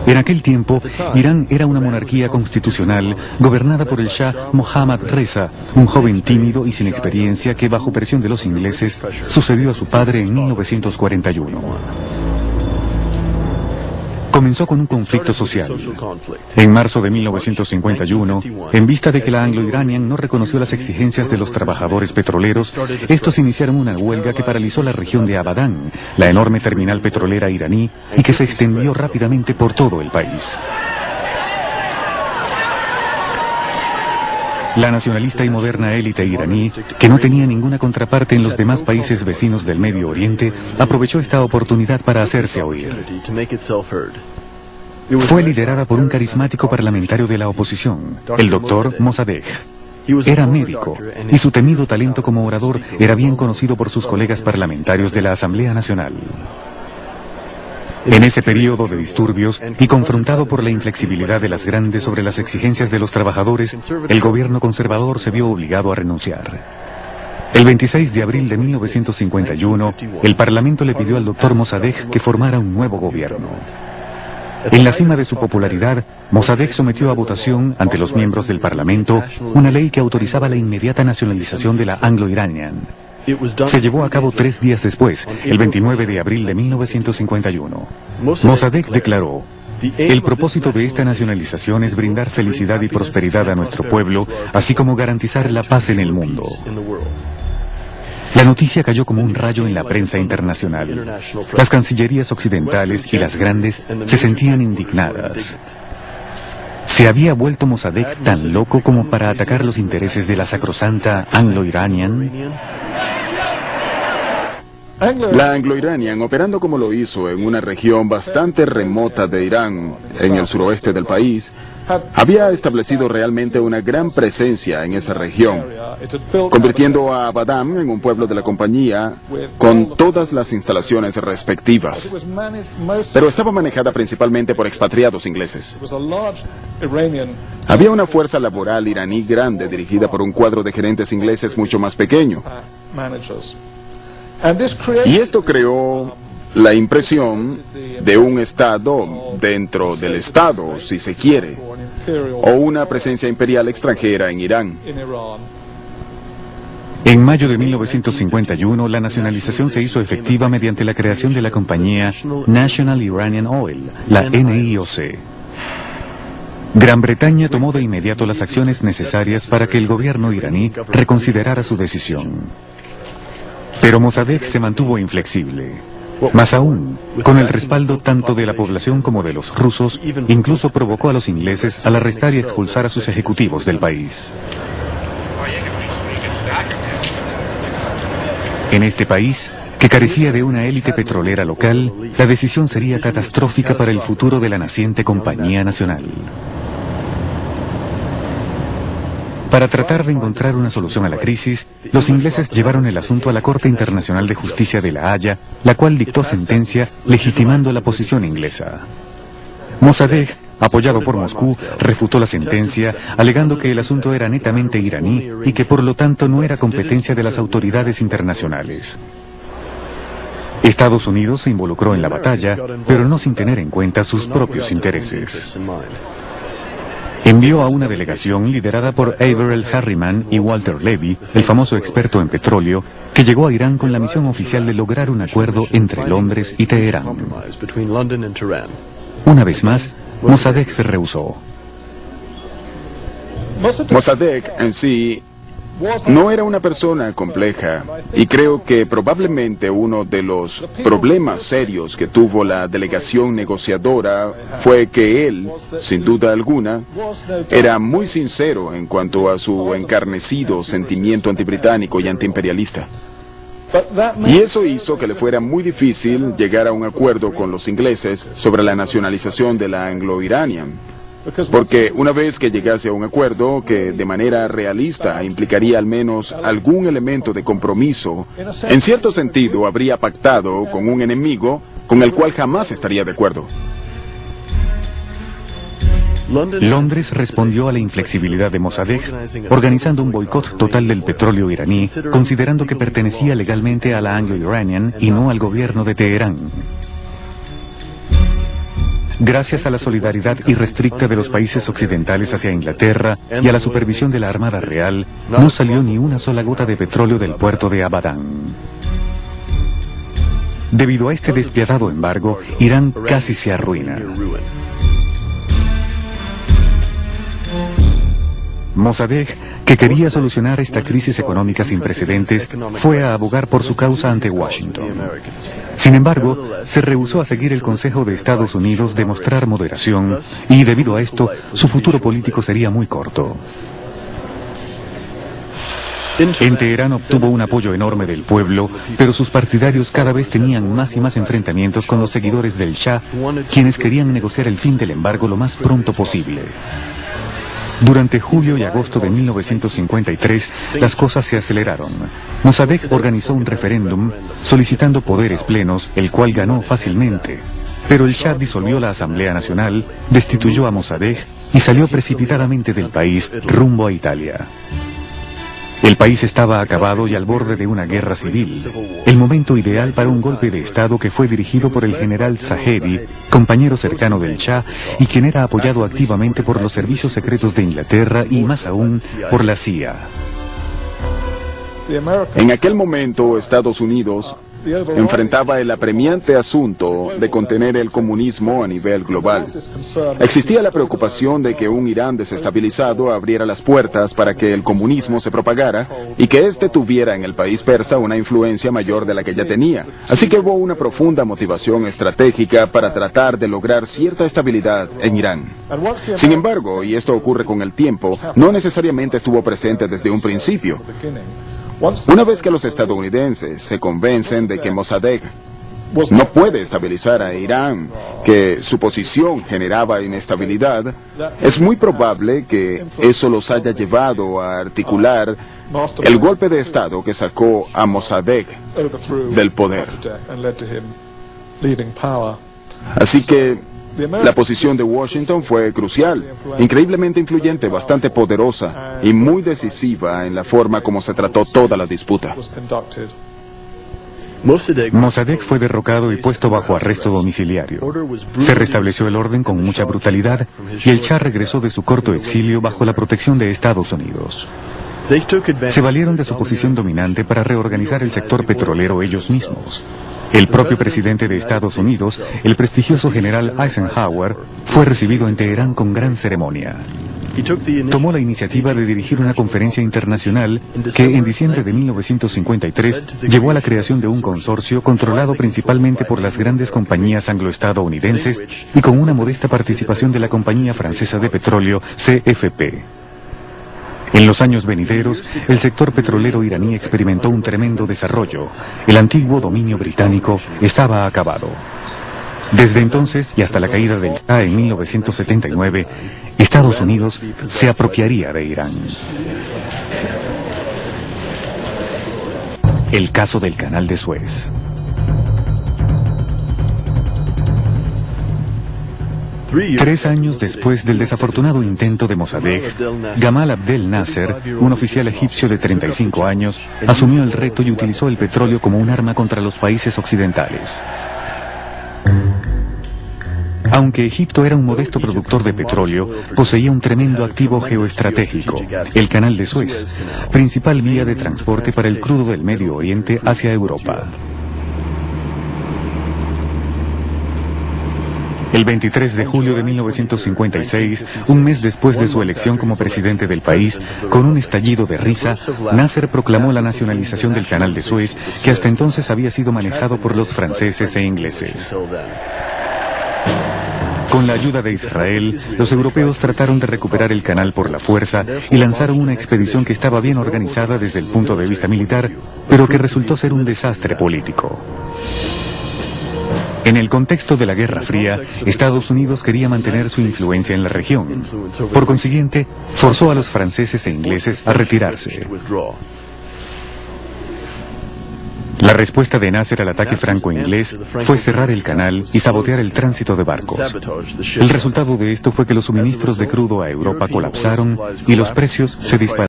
En aquel tiempo, Irán era una monarquía constitucional gobernada por el Shah Mohammad Reza, un joven tímido y sin experiencia que, bajo presión de los ingleses, sucedió a su padre en 1941. Comenzó con un conflicto social. En marzo de 1951, en vista de que la Anglo-Iranian no reconoció las exigencias de los trabajadores petroleros, estos iniciaron una huelga que paralizó la región de Abadan, la enorme terminal petrolera iraní, y que se extendió rápidamente por todo el país. La nacionalista y moderna élite iraní, que no tenía ninguna contraparte en los demás países vecinos del Medio Oriente, aprovechó esta oportunidad para hacerse oír. Fue liderada por un carismático parlamentario de la oposición, el doctor Mossadegh. Era médico, y su temido talento como orador era bien conocido por sus colegas parlamentarios de la Asamblea Nacional. En ese periodo de disturbios, y confrontado por la inflexibilidad de las grandes sobre las exigencias de los trabajadores, el gobierno conservador se vio obligado a renunciar. El 26 de abril de 1951, el Parlamento le pidió al doctor Mossadegh que formara un nuevo gobierno. En la cima de su popularidad, Mossadegh sometió a votación ante los miembros del Parlamento una ley que autorizaba la inmediata nacionalización de la Anglo-Iranian. Se llevó a cabo 3 días después, el 29 de abril de 1951. Mossadegh declaró: "El propósito de esta nacionalización es brindar felicidad y prosperidad a nuestro pueblo, así como garantizar la paz en el mundo". La noticia cayó como un rayo en la prensa internacional. Las cancillerías occidentales y las grandes se sentían indignadas. ¿Se había vuelto Mossadegh tan loco como para atacar los intereses de la sacrosanta Anglo-Iranian? La Anglo-Iranian, operando como lo hizo en una región bastante remota de Irán, en el suroeste del país, había establecido realmente una gran presencia en esa región, convirtiendo a Abadan en un pueblo de la compañía con todas las instalaciones respectivas. Pero estaba manejada principalmente por expatriados ingleses. Había una fuerza laboral iraní grande dirigida por un cuadro de gerentes ingleses mucho más pequeño. Y esto creó la impresión de un Estado dentro del Estado, si se quiere, o una presencia imperial extranjera en Irán. En mayo de 1951, la nacionalización se hizo efectiva mediante la creación de la compañía National Iranian Oil, la NIOC. Gran Bretaña tomó de inmediato las acciones necesarias para que el gobierno iraní reconsiderara su decisión. Pero Mossadegh se mantuvo inflexible. Más aún, con el respaldo tanto de la población como de los rusos, incluso provocó a los ingleses al arrestar y expulsar a sus ejecutivos del país. En este país, que carecía de una élite petrolera local, la decisión sería catastrófica para el futuro de la naciente compañía nacional. Para tratar de encontrar una solución a la crisis, los ingleses llevaron el asunto a la Corte Internacional de Justicia de La Haya, la cual dictó sentencia legitimando la posición inglesa. Mossadegh, apoyado por Moscú, refutó la sentencia, alegando que el asunto era netamente iraní y que por lo tanto no era competencia de las autoridades internacionales. Estados Unidos se involucró en la batalla, pero no sin tener en cuenta sus propios intereses. Envió a una delegación liderada por Averell Harriman y Walter Levy, el famoso experto en petróleo, que llegó a Irán con la misión oficial de lograr un acuerdo entre Londres y Teherán. Una vez más, Mossadegh se rehusó. Mossadegh en sí no era una persona compleja, y creo que probablemente uno de los problemas serios que tuvo la delegación negociadora fue que él, sin duda alguna, era muy sincero en cuanto a su encarnecido sentimiento antibritánico y antiimperialista. Y eso hizo que le fuera muy difícil llegar a un acuerdo con los ingleses sobre la nacionalización de la Anglo-Iranian. Porque una vez que llegase a un acuerdo que de manera realista implicaría al menos algún elemento de compromiso, en cierto sentido habría pactado con un enemigo con el cual jamás estaría de acuerdo. Londres respondió a la inflexibilidad de Mossadegh, organizando un boicot total del petróleo iraní, considerando que pertenecía legalmente a la Anglo-Iranian y no al gobierno de Teherán. Gracias a la solidaridad irrestricta de los países occidentales hacia Inglaterra y a la supervisión de la Armada Real, no salió ni una sola gota de petróleo del puerto de Abadán. Debido a este despiadado embargo, Irán casi se arruina. Mossadegh, que quería solucionar esta crisis económica sin precedentes, fue a abogar por su causa ante Washington. Sin embargo, se rehusó a seguir el consejo de Estados Unidos de mostrar moderación y, debido a esto, su futuro político sería muy corto. En Teherán obtuvo un apoyo enorme del pueblo, pero sus partidarios cada vez tenían más y más enfrentamientos con los seguidores del Shah, quienes querían negociar el fin del embargo lo más pronto posible. Durante julio y agosto de 1953, las cosas se aceleraron. Mossadegh organizó un referéndum solicitando poderes plenos, el cual ganó fácilmente. Pero el Shah disolvió la Asamblea Nacional, destituyó a Mossadegh y salió precipitadamente del país rumbo a Italia. El país estaba acabado y al borde de una guerra civil, el momento ideal para un golpe de Estado que fue dirigido por el general Zahedi, compañero cercano del Shah, y quien era apoyado activamente por los servicios secretos de Inglaterra y más aún por la CIA. En aquel momento, Estados Unidos enfrentaba el apremiante asunto de contener el comunismo a nivel global. Existía la preocupación de que un Irán desestabilizado abriera las puertas para que el comunismo se propagara y que éste tuviera en el país persa una influencia mayor de la que ya tenía. Así que hubo una profunda motivación estratégica para tratar de lograr cierta estabilidad en Irán. Sin embargo, y esto ocurre con el tiempo, no necesariamente estuvo presente desde un principio. Una vez que los estadounidenses se convencen de que Mossadegh no puede estabilizar a Irán, que su posición generaba inestabilidad, es muy probable que eso los haya llevado a articular el golpe de Estado que sacó a Mossadegh del poder. Así que la posición de Washington fue crucial, increíblemente influyente, bastante poderosa y muy decisiva en la forma como se trató toda la disputa. Mossadegh fue derrocado y puesto bajo arresto domiciliario. Se restableció el orden con mucha brutalidad y el Shah regresó de su corto exilio bajo la protección de Estados Unidos. Se valieron de su posición dominante para reorganizar el sector petrolero ellos mismos. El propio presidente de Estados Unidos, el prestigioso general Eisenhower, fue recibido en Teherán con gran ceremonia. Tomó la iniciativa de dirigir una conferencia internacional que en diciembre de 1953 llevó a la creación de un consorcio controlado principalmente por las grandes compañías anglo-estadounidenses y con una modesta participación de la compañía francesa de petróleo CFP. En los años venideros, el sector petrolero iraní experimentó un tremendo desarrollo. El antiguo dominio británico estaba acabado. Desde entonces y hasta la caída del Shah en 1979, Estados Unidos se apropiaría de Irán. El caso del Canal de Suez. 3 años después del desafortunado intento de Mossadegh, Gamal Abdel Nasser, un oficial egipcio de 35 años, asumió el reto y utilizó el petróleo como un arma contra los países occidentales. Aunque Egipto era un modesto productor de petróleo, poseía un tremendo activo geoestratégico, el Canal de Suez, principal vía de transporte para el crudo del Medio Oriente hacia Europa. El 23 de julio de 1956, un mes después de su elección como presidente del país, con un estallido de risa, Nasser proclamó la nacionalización del Canal de Suez, que hasta entonces había sido manejado por los franceses e ingleses. Con la ayuda de Israel, los europeos trataron de recuperar el canal por la fuerza y lanzaron una expedición que estaba bien organizada desde el punto de vista militar, pero que resultó ser un desastre político. En el contexto de la Guerra Fría, Estados Unidos quería mantener su influencia en la región. Por consiguiente, forzó a los franceses e ingleses a retirarse. La respuesta de Nasser al ataque franco-inglés fue cerrar el canal y sabotear el tránsito de barcos. El resultado de esto fue que los suministros de crudo a Europa colapsaron y los precios se dispararon.